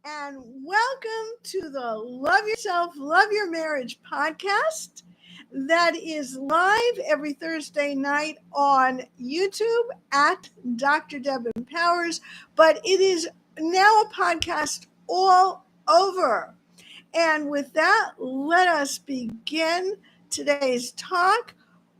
and welcome to the Love Yourself, Love Your Marriage podcast that is live every Thursday night on YouTube at Dr. Deb Empowers, but it is now a podcast all over. And with that, let us begin today's talk.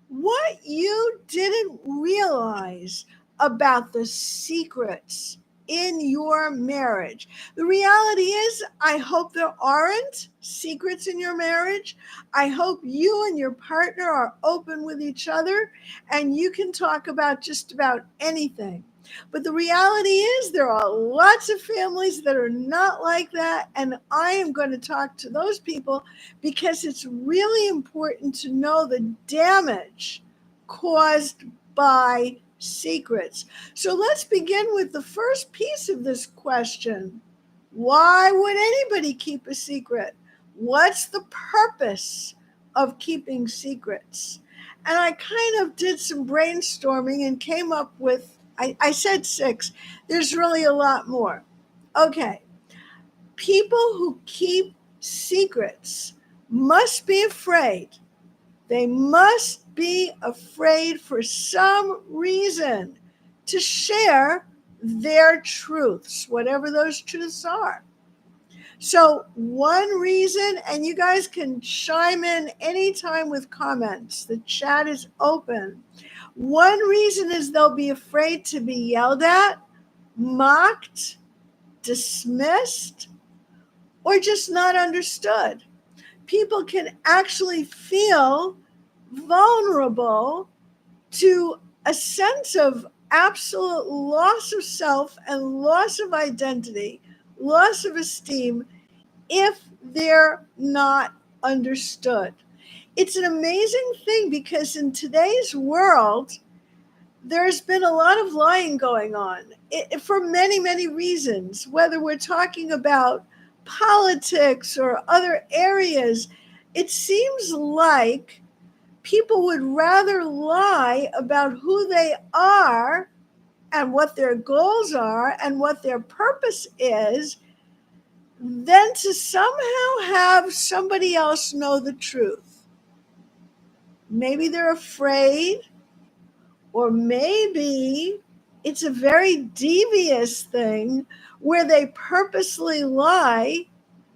What you didn't realize about the secrets in your marriage. The reality is, I hope there aren't secrets in your marriage. I hope you and your partner are open with each other and you can talk about just about anything. But the reality is there are lots of families that are not like that. And I am going to talk to those people because it's really important to know the damage caused by secrets. So let's begin with the first piece of this question. Why would anybody keep a secret? What's the purpose of keeping secrets? And I kind of did some brainstorming and came up with, I said 6. There's really a lot more. Okay. People who keep secrets must be afraid. They must be afraid for some reason to share their truths, whatever those truths are. So one reason, and you guys can chime in anytime with comments, the chat is open. One reason is they'll be afraid to be yelled at, mocked, dismissed, or just not understood. People can actually feel vulnerable to a sense of absolute loss of self and loss of identity, loss of esteem, if they're not understood. It's an amazing thing because in today's world, there's been a lot of lying going on for many, many reasons, whether we're talking about politics or other areas. It seems like people would rather lie about who they are and what their goals are and what their purpose is than to somehow have somebody else know the truth. Maybe they're afraid, or maybe it's a very devious thing where they purposely lie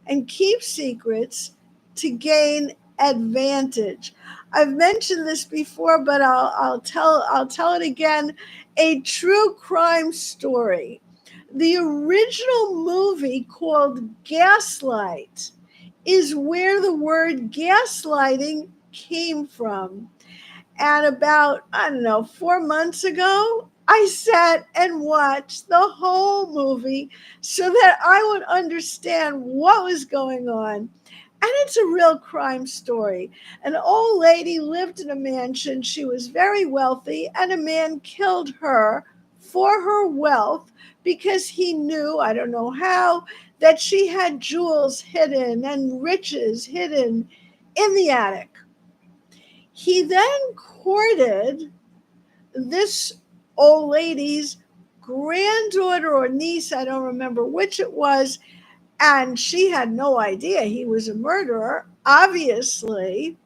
and keep secrets to gain advantage. I've mentioned this before, but I'll tell it again. A true crime story. The original movie called Gaslight is where the word gaslighting came from. And about, 4 months ago, I sat and watched the whole movie so that I would understand what was going on. And it's a real crime story. An old lady lived in a mansion. She was very wealthy, and a man killed her for her wealth because he knew, I don't know how, that she had jewels hidden and riches hidden in the attic. He then courted this old lady's granddaughter or niece, I don't remember which it was, and she had no idea he was a murderer, obviously.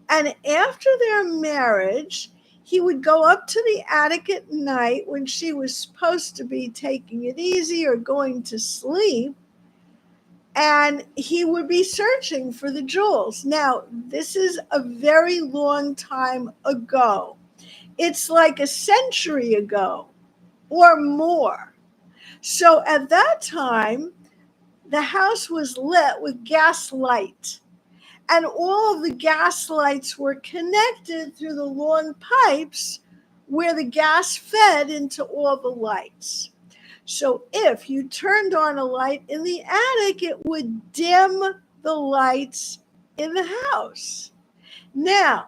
And after their marriage, he would go up to the attic at night when she was supposed to be taking it easy or going to sleep, and he would be searching for the jewels. Now, this is a very long time ago. It's like a century ago or more. So at that time, the house was lit with gas light, and all of the gas lights were connected through the long pipes where the gas fed into all the lights. So if you turned on a light in the attic, it would dim the lights in the house. Now,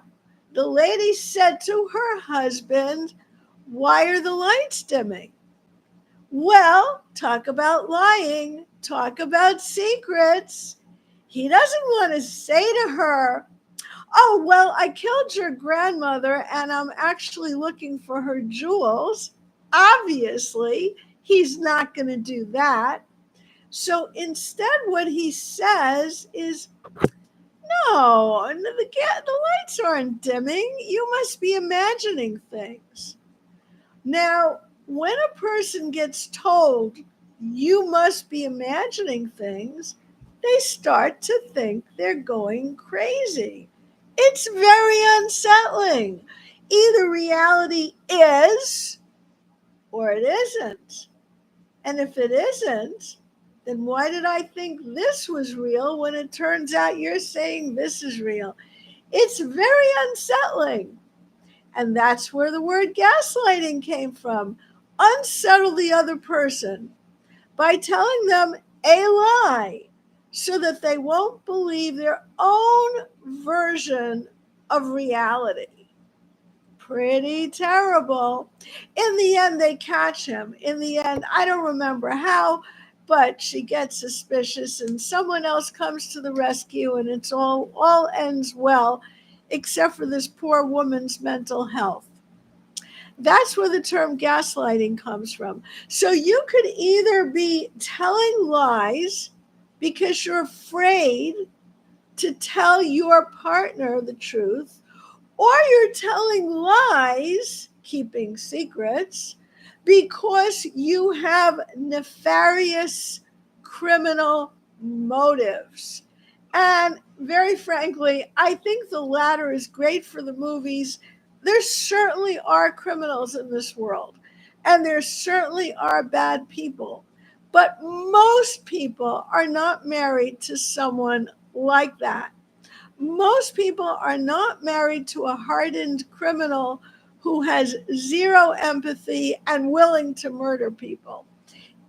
the lady said to her husband, "Why are the lights dimming?" Well, talk about lying, talk about secrets. He doesn't want to say to her, "Oh, well, I killed your grandmother and I'm actually looking for her jewels." Obviously, he's not going to do that. So instead, what he says is, no, the lights aren't dimming. You must be imagining things. Now, when a person gets told you must be imagining things, they start to think they're going crazy. It's very unsettling. Either reality is or it isn't. And if it isn't, then why did I think this was real when it turns out you're saying this is real? It's very unsettling. And that's where the word gaslighting came from. Unsettle the other person by telling them a lie so that they won't believe their own version of reality. Pretty terrible. In the end, they catch him. In the end, I don't remember how, but she gets suspicious and someone else comes to the rescue, and it's all ends well, except for this poor woman's mental health. That's where the term gaslighting comes from. So you could either be telling lies because you're afraid to tell your partner the truth, or you're telling lies, keeping secrets, because you have nefarious criminal motives. And very frankly, I think the latter is great for the movies. There certainly are criminals in this world, and there certainly are bad people. But most people are not married to someone like that. Most people are not married to a hardened criminal who has zero empathy and willing to murder people.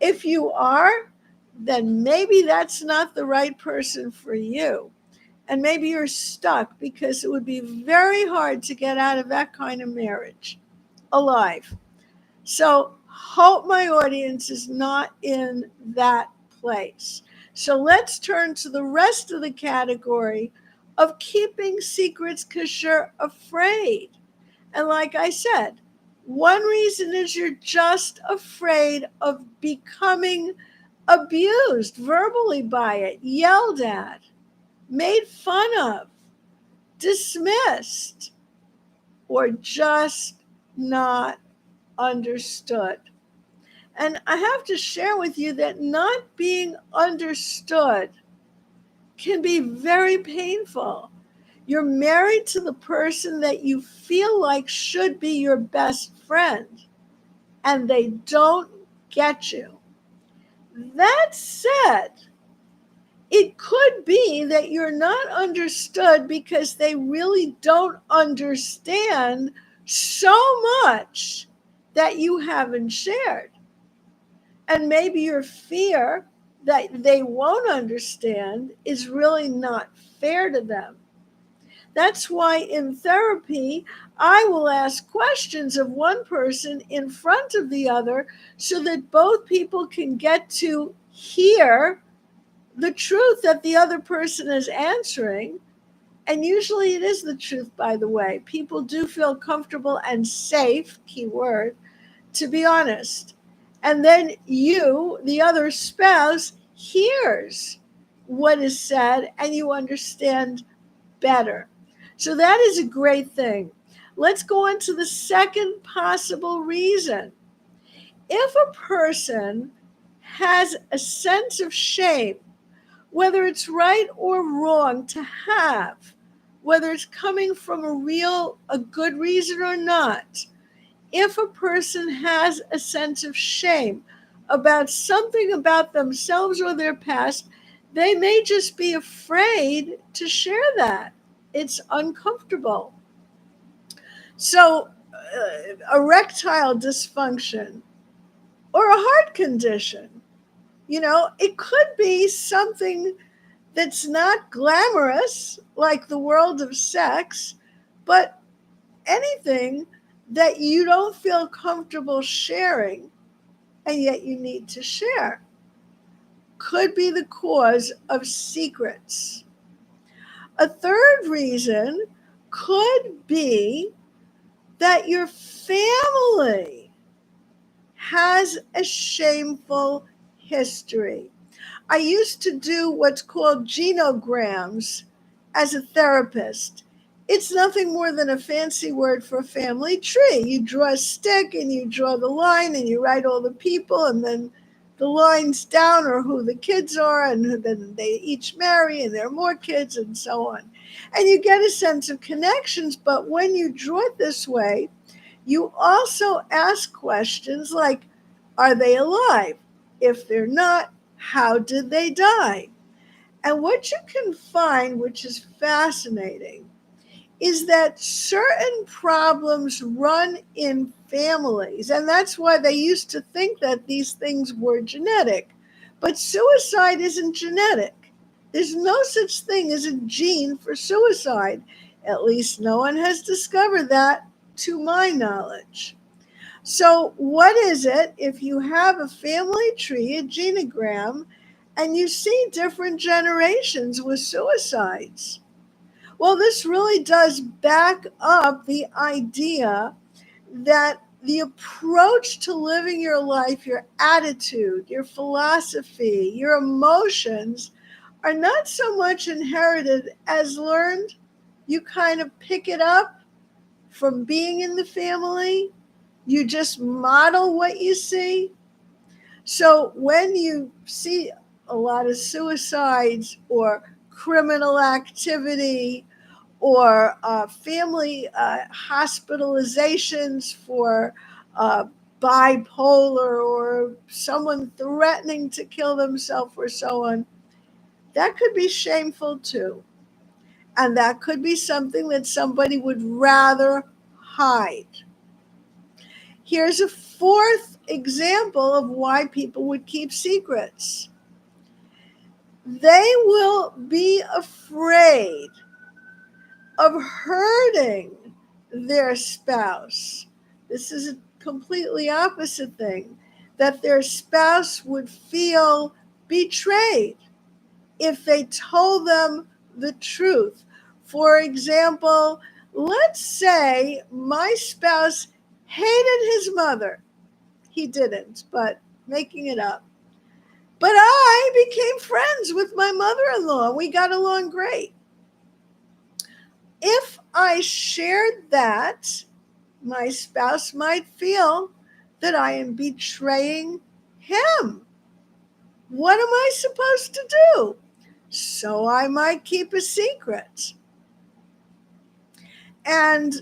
If you are, then maybe that's not the right person for you. And maybe you're stuck because it would be very hard to get out of that kind of marriage alive. So, hope my audience is not in that place. So, let's turn to the rest of the category of keeping secrets because you're afraid. And like I said, one reason is you're just afraid of becoming abused verbally by it, yelled at, made fun of, dismissed, or just not understood. And I have to share with you that not being understood can be very painful. You're married to the person that you feel like should be your best friend, and they don't get you. That said, it could be that you're not understood because they really don't understand so much that you haven't shared. And maybe your fear that they won't understand is really not fair to them. That's why in therapy, I will ask questions of one person in front of the other so that both people can get to hear the truth that the other person is answering. And usually it is the truth, by the way. People do feel comfortable and safe, key word, to be honest. And then you, the other spouse, hears what is said and you understand better. So that is a great thing. Let's go on to the second possible reason. If a person has a sense of shame, whether it's right or wrong to have, whether it's coming from a good reason or not, if a person has a sense of shame about something about themselves or their past, they may just be afraid to share that. It's uncomfortable. So, erectile dysfunction or a heart condition, it could be something that's not glamorous, like the world of sex, but anything that you don't feel comfortable sharing and yet you need to share could be the cause of secrets. A third reason could be that your family has a shameful history. I used to do what's called genograms as a therapist. It's nothing more than a fancy word for a family tree. You draw a stick and you draw the line and you write all the people, and then the lines down are who the kids are, and then they each marry and there are more kids and so on. And you get a sense of connections, but when you draw it this way, you also ask questions like, are they alive? If they're not, how did they die? And what you can find, which is fascinating, is that certain problems run in families. And that's why they used to think that these things were genetic. But suicide isn't genetic. There's no such thing as a gene for suicide. At least no one has discovered that, to my knowledge. So, what is it if you have a family tree, a genogram, and you see different generations with suicides? Well, this really does back up the idea that the approach to living your life, your attitude, your philosophy, your emotions are not so much inherited as learned. You kind of pick it up from being in the family. You just model what you see. So when you see a lot of suicides or criminal activity or family hospitalizations for uh, bipolar or someone threatening to kill themselves or so on, that could be shameful too. And that could be something that somebody would rather hide. Here's a fourth example of why people would keep secrets. They will be afraid of hurting their spouse. This is a completely opposite thing, that their spouse would feel betrayed if they told them the truth. For example, let's say my spouse hated his mother. He didn't, but making it up. But I became friends with my mother-in-law. We got along great. If I shared that, my spouse might feel that I am betraying him. What am I supposed to do? So I might keep a secret. And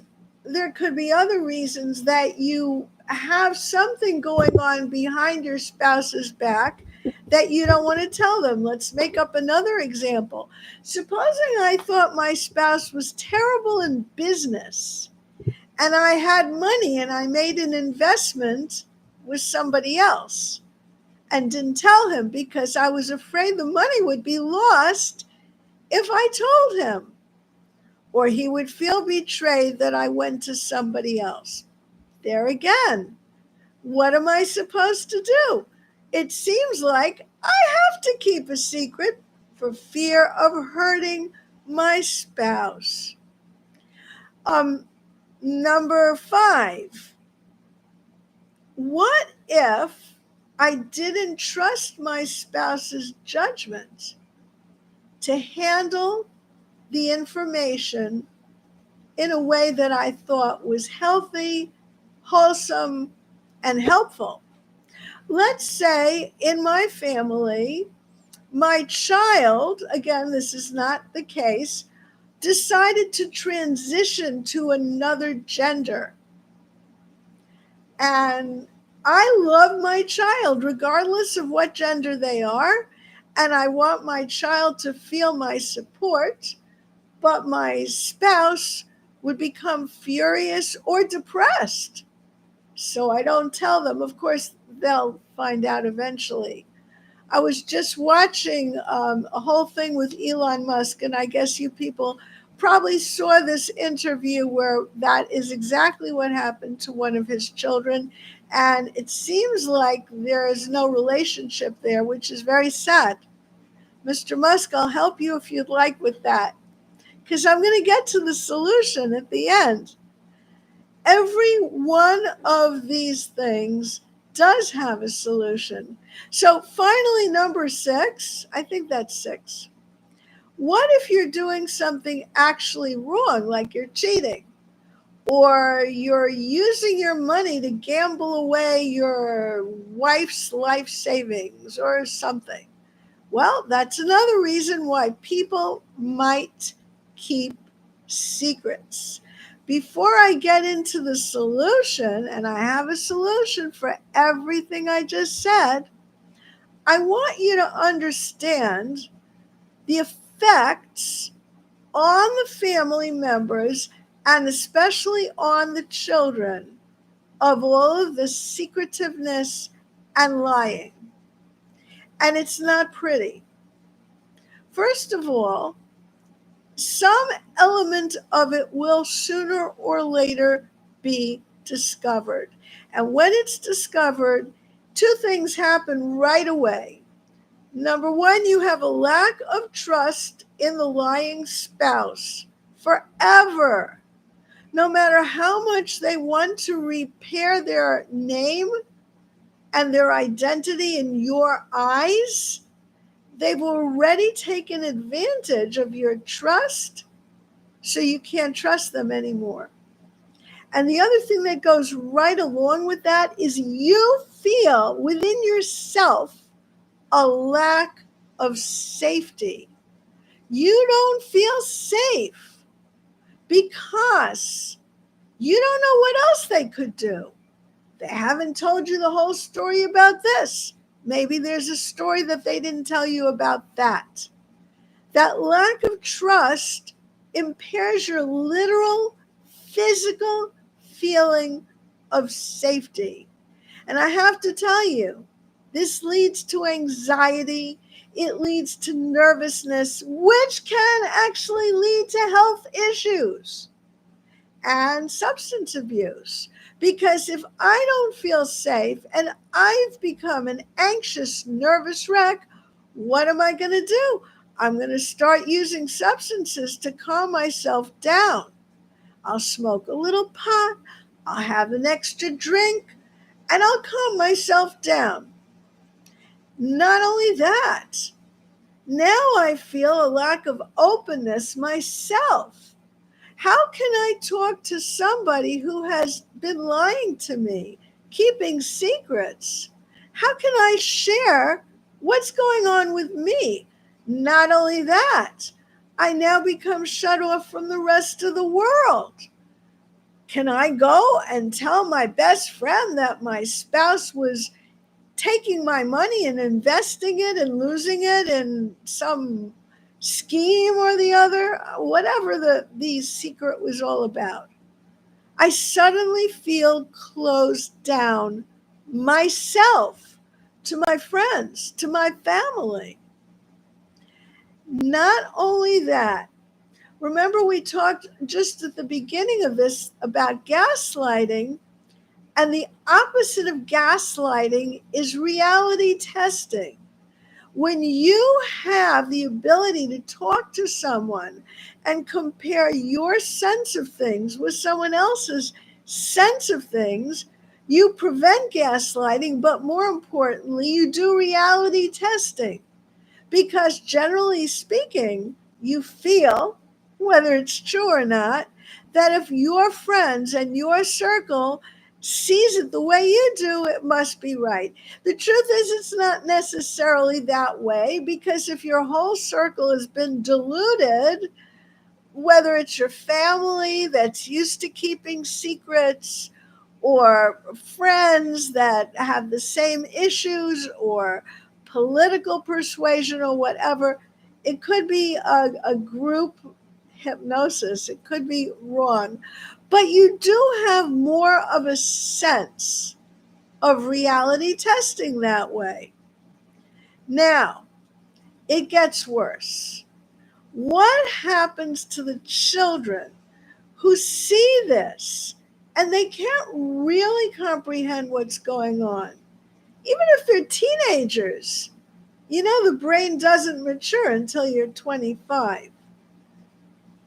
there could be other reasons that you have something going on behind your spouse's back that you don't want to tell them. Let's make up another example. Supposing I thought my spouse was terrible in business and I had money and I made an investment with somebody else and didn't tell him because I was afraid the money would be lost if I told him, or he would feel betrayed that I went to somebody else. There again, what am I supposed to do? It seems like I have to keep a secret for fear of hurting my spouse. Number 5, what if I didn't trust my spouse's judgment to handle the information in a way that I thought was healthy, wholesome, and helpful? Let's say in my family, my child, again, this is not the case, decided to transition to another gender. And I love my child regardless of what gender they are. And I want my child to feel my support, but my spouse would become furious or depressed. So I don't tell them. Of course, they'll find out eventually. I was just watching a whole thing with Elon Musk, and I guess you people probably saw this interview where that is exactly what happened to one of his children. And it seems like there is no relationship there, which is very sad. Mr. Musk, I'll help you if you'd like with that, because I'm going to get to the solution at the end. Every one of these things does have a solution. So finally, number 6, I think that's 6. What if you're doing something actually wrong, like you're cheating, or you're using your money to gamble away your wife's life savings or something? Well, that's another reason why people might keep secrets. Before I get into the solution, and I have a solution for everything I just said, I want you to understand the effects on the family members and especially on the children of all of the secretiveness and lying. And it's not pretty. First of all, some element of it will sooner or later be discovered. And when it's discovered, 2 things happen right away. Number 1, you have a lack of trust in the lying spouse forever. No matter how much they want to repair their name and their identity in your eyes, they've already taken advantage of your trust, so you can't trust them anymore. And the other thing that goes right along with that is you feel within yourself a lack of safety. You don't feel safe because you don't know what else they could do. They haven't told you the whole story about this. Maybe there's a story that they didn't tell you about that. That lack of trust impairs your literal physical feeling of safety. And I have to tell you, this leads to anxiety. It leads to nervousness, which can actually lead to health issues and substance abuse. Because if I don't feel safe and I've become an anxious, nervous wreck, what am I going to do? I'm going to start using substances to calm myself down. I'll smoke a little pot, I'll have an extra drink, and I'll calm myself down. Not only that, now I feel a lack of openness myself. How can I talk to somebody who has been lying to me, keeping secrets? How can I share what's going on with me? Not only that, I now become shut off from the rest of the world. Can I go and tell my best friend that my spouse was taking my money and investing it and losing it in some scheme or the other, whatever the secret was all about? I suddenly feel closed down myself, to my friends, to my family. Not only that, remember we talked just at the beginning of this about gaslighting, and the opposite of gaslighting is reality testing. When you have the ability to talk to someone and compare your sense of things with someone else's sense of things, you prevent gaslighting, but more importantly, you do reality testing. Because generally speaking, you feel, whether it's true or not, that if your friends and your circle sees it the way you do, it must be right. The truth is, it's not necessarily that way, because if your whole circle has been diluted, whether it's your family that's used to keeping secrets, or friends that have the same issues, or political persuasion, or whatever, it could be a group hypnosis. It could be wrong. But you do have more of a sense of reality testing that way. Now, it gets worse. What happens to the children who see this and they can't really comprehend what's going on? Even if they're teenagers, you know, the brain doesn't mature until you're 25.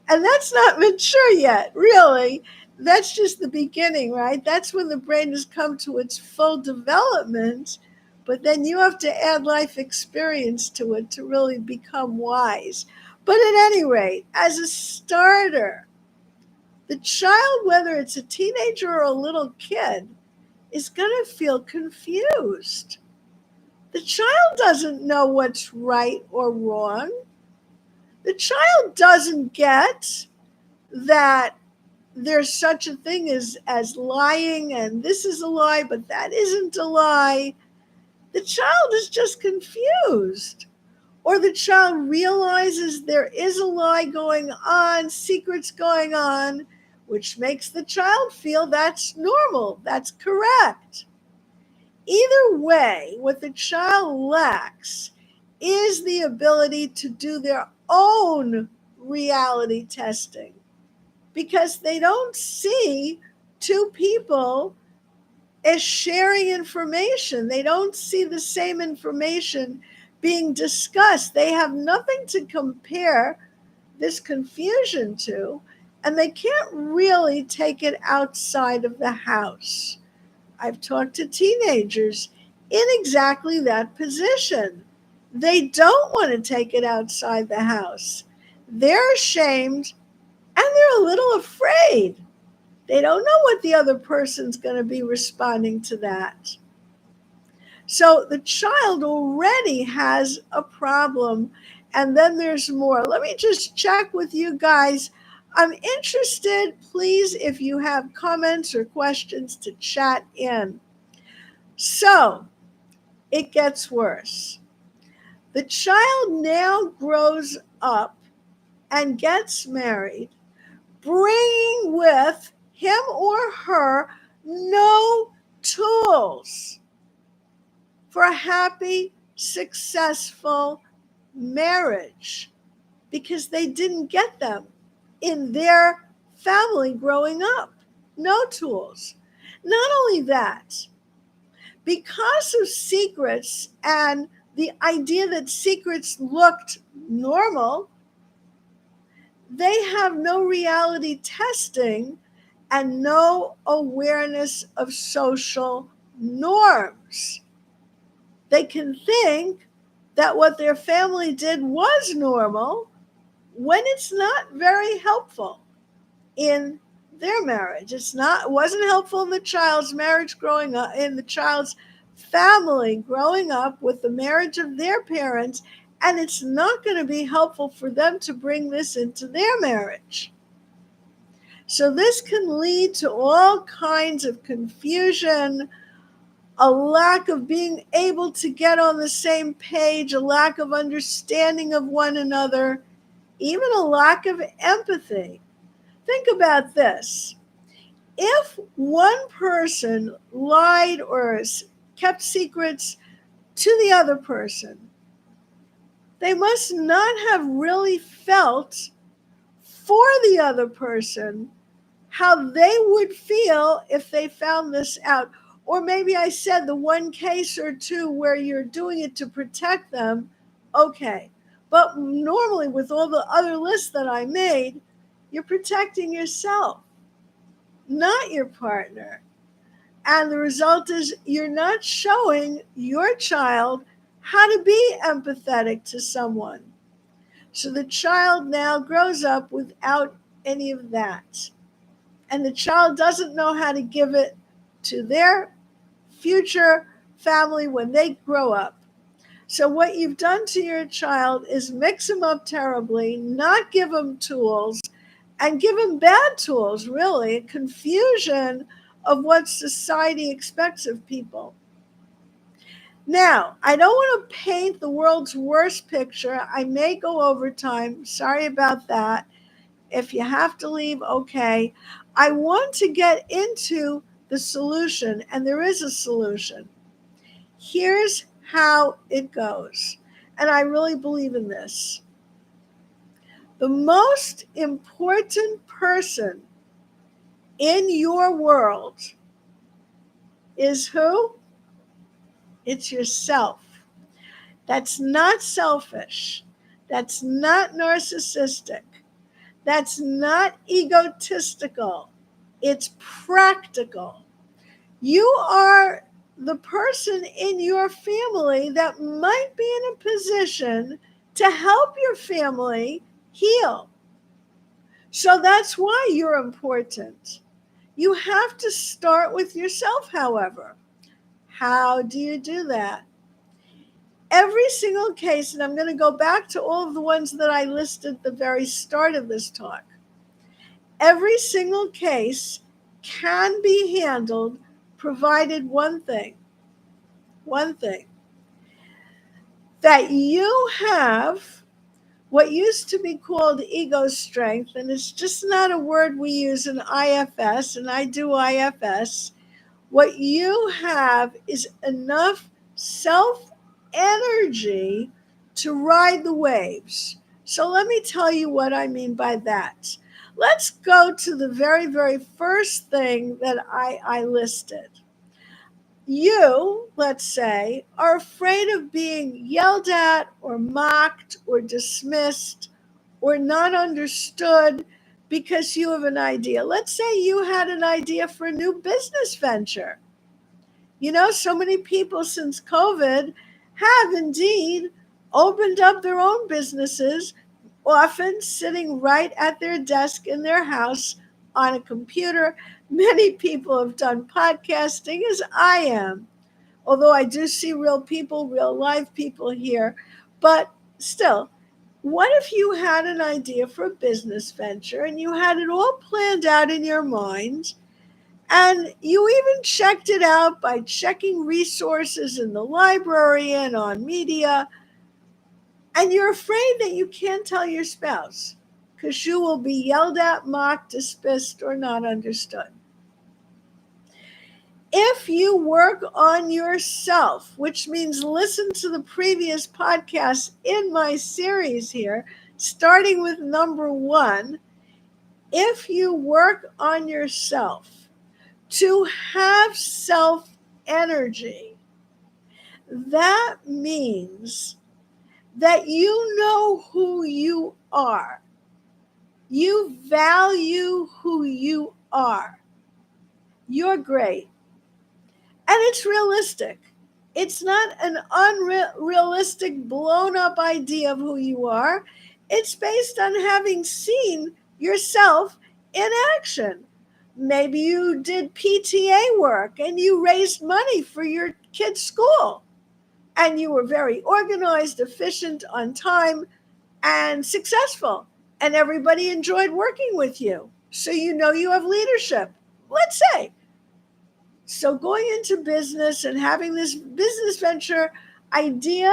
And that's not mature yet, really. that's just the beginning, right? That's when the brain has come to its full development. But then you have to add life experience to it to really become wise. But at any rate, as a starter, the child, whether it's a teenager or a little kid, is going to feel confused. The child doesn't know what's right or wrong. The child doesn't get that there's such a thing as lying, and this is a lie, but that isn't a lie. The child is just confused. Or the child realizes there is a lie going on, secrets going on, which makes the child feel that's normal, that's correct. Either way, what the child lacks is the ability to do their own reality testing, because they don't see two people as sharing information. They don't see the same information being discussed. They have nothing to compare this confusion to, and they can't really take it outside of the house. I've talked to teenagers in exactly that position. They don't want to take it outside the house. They're ashamed and they're a little afraid. They don't know what the other person's going to be responding to that. So the child already has a problem, and then there's more. Let me just check with you guys. I'm interested, please, if you have comments or questions, to chat in. So it gets worse. The child now grows up and gets married, bringing with him or her no tools for a happy, successful marriage, because they didn't get them in their family growing up. No tools. Not only that, because of secrets and the idea that secrets looked normal, they have no reality testing and no awareness of social norms. They can think that what their family did was normal when it's not very helpful in their marriage. It wasn't helpful in the child's marriage growing up, in the child's family growing up with the marriage of their parents, and it's not going to be helpful for them to bring this into their marriage. So this can lead to all kinds of confusion, a lack of being able to get on the same page, a lack of understanding of one another, even a lack of empathy. Think about this. If one person lied or kept secrets to the other person, they must not have really felt for the other person how they would feel if they found this out. Or maybe I said the one case or two where you're doing it to protect them, okay. But normally with all the other lists that I made, you're protecting yourself, not your partner. And the result is you're not showing your child how to be empathetic to someone. So the child now grows up without any of that. And the child doesn't know how to give it to their future family when they grow up. So what you've done to your child is mix them up terribly, not give them tools, and give them bad tools, really, confusion of what society expects of people. Now, I don't want to paint the world's worst picture. I may go over time. Sorry about that. If you have to leave, okay. I want to get into the solution, and there is a solution. Here's how it goes, and I really believe in this. The most important person in your world is who? It's yourself. That's not selfish. That's not narcissistic. That's not egotistical. It's practical. You are the person in your family that might be in a position to help your family heal. So that's why you're important. You have to start with yourself, however. How do you do that? Every single case, and I'm going to go back to all of the ones that I listed at the very start of this talk. Every single case can be handled provided one thing, that you have what used to be called ego strength, and it's just not a word we use in IFS, and I do IFS. What you have is enough self energy to ride the waves. So let me tell you what I mean by that. Let's go to the very, very first thing that I listed. You, let's say, are afraid of being yelled at or mocked or dismissed or not understood because you have an idea. Let's say you had an idea for a new business venture. You know, so many people since COVID have indeed opened up their own businesses, often sitting right at their desk in their house on a computer. Many people have done podcasting, as I am, although I do see real people, real live people here. But still, what if you had an idea for a business venture and you had it all planned out in your mind? And you even checked it out by checking resources in the library and on media. And you're afraid that you can't tell your spouse because you will be yelled at, mocked, dismissed, or not understood. If you work on yourself, which means listen to the previous podcasts in my series here, starting with number 1, if you work on yourself, to have self-energy, that means that you know who you are. You value who you are. You're great. And it's realistic. It's not an unrealistic, blown up idea of who you are. It's based on having seen yourself in action. Maybe you did PTA work and you raised money for your kid's school. And you were very organized, efficient, on time, and successful. And everybody enjoyed working with you. So you know you have leadership, let's say. So going into business and having this business venture idea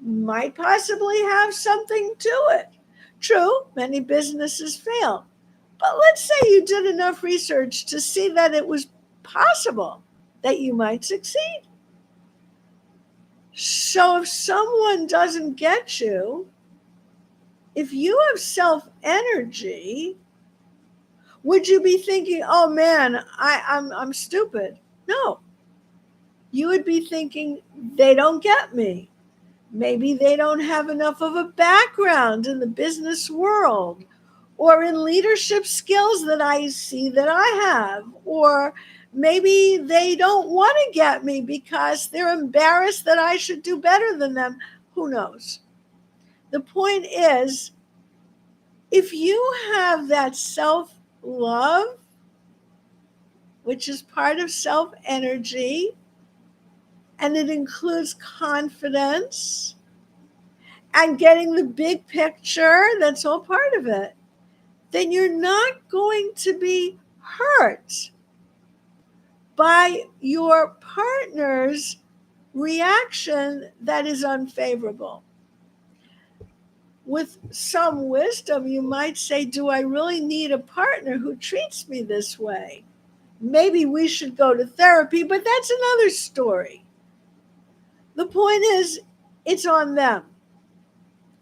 might possibly have something to it. True, many businesses fail. But let's say you did enough research to see that it was possible that you might succeed. So if someone doesn't get you, if you have self-energy, would you be thinking, oh man, I'm stupid? No. You would be thinking, they don't get me. Maybe they don't have enough of a background in the business world or in leadership skills that I see that I have. Or maybe they don't want to get me because they're embarrassed that I should do better than them. Who knows? The point is, if you have that self-love, which is part of self-energy, and it includes confidence and getting the big picture, that's all part of it, then you're not going to be hurt by your partner's reaction that is unfavorable. With some wisdom, you might say, do I really need a partner who treats me this way? Maybe we should go to therapy, but that's another story. The point is, it's on them.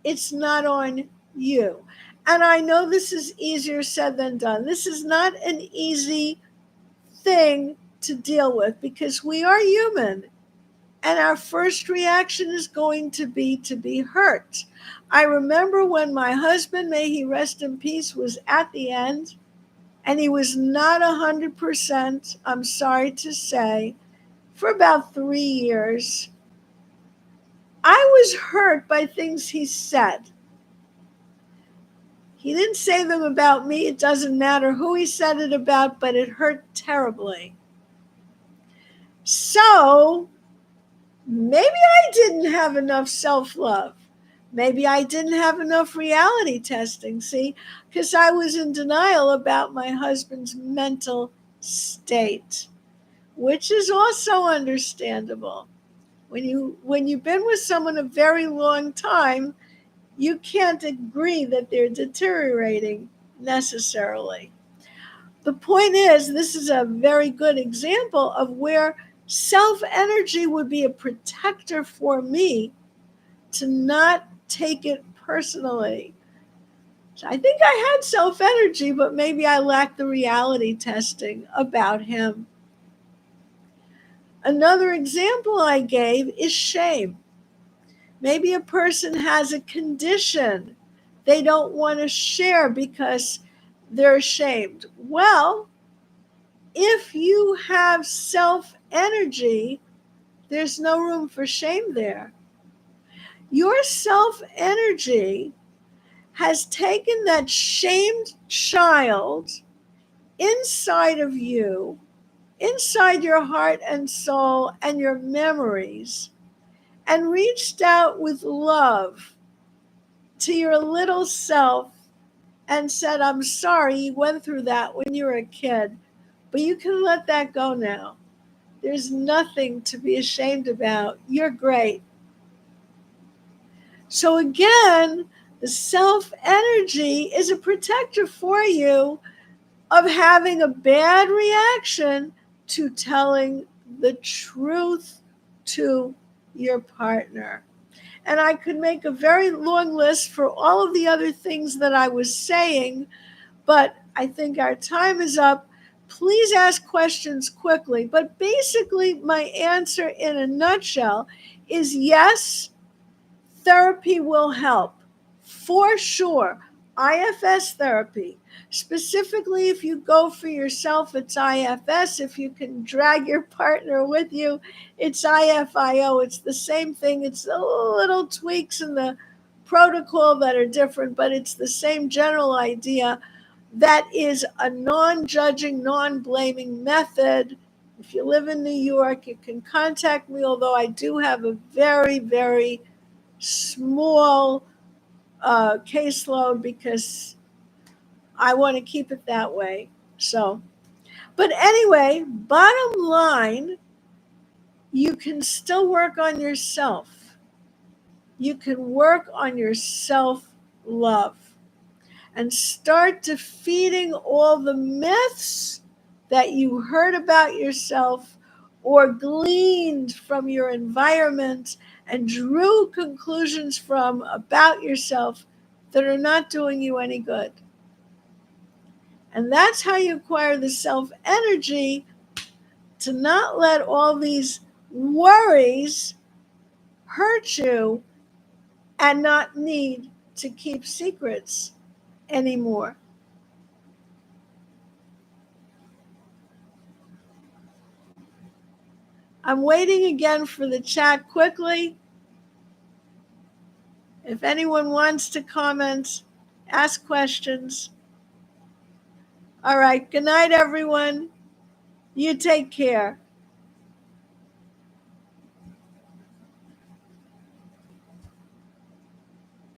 It's not on you. And I know this is easier said than done. This is not an easy thing to deal with because we are human. And our first reaction is going to be hurt. I remember when my husband, may he rest in peace, was at the end, And he was not 100%, I'm sorry to say, for about 3 years. I was hurt by things he said. He didn't say them about me. It doesn't matter who he said it about, but it hurt terribly. So maybe I didn't have enough self-love. Maybe I didn't have enough reality testing, see, because I was in denial about my husband's mental state, which is also understandable. When you've been with someone a very long time, you can't agree that they're deteriorating necessarily. The point is, this is a very good example of where self-energy would be a protector for me to not take it personally. So I think I had self-energy, but maybe I lacked the reality testing about him. Another example I gave is shame. Maybe a person has a condition they don't want to share because they're ashamed. Well, if you have self-energy, there's no room for shame there. Your self-energy has taken that shamed child inside of you, inside your heart and soul and your memories, and reached out with love to your little self and said, I'm sorry you went through that when you were a kid, but you can let that go now. There's nothing to be ashamed about. You're great. So again, the self-energy is a protector for you of having a bad reaction to telling the truth to your partner. And I could make a very long list for all of the other things that I was saying, but I think our time is up. Please ask questions quickly. But basically, my answer in a nutshell is yes, therapy will help. For sure. IFS therapy. Specifically, if you go for yourself, it's IFS. If you can drag your partner with you, it's IFIO. It's the same thing. It's the little tweaks in the protocol that are different, but it's the same general idea. That is a non-judging, non-blaming method. If you live in New York, you can contact me, although I do have a very, very small caseload because I want to keep it that way. So, but anyway, bottom line, you can still work on yourself. You can work on your self-love and start defeating all the myths that you heard about yourself or gleaned from your environment and drew conclusions from about yourself that are not doing you any good. And that's how you acquire the self-energy to not let all these worries hurt you and not need to keep secrets anymore. I'm waiting again for the chat quickly. If anyone wants to comment, ask questions. All right. Good night, everyone. You take care.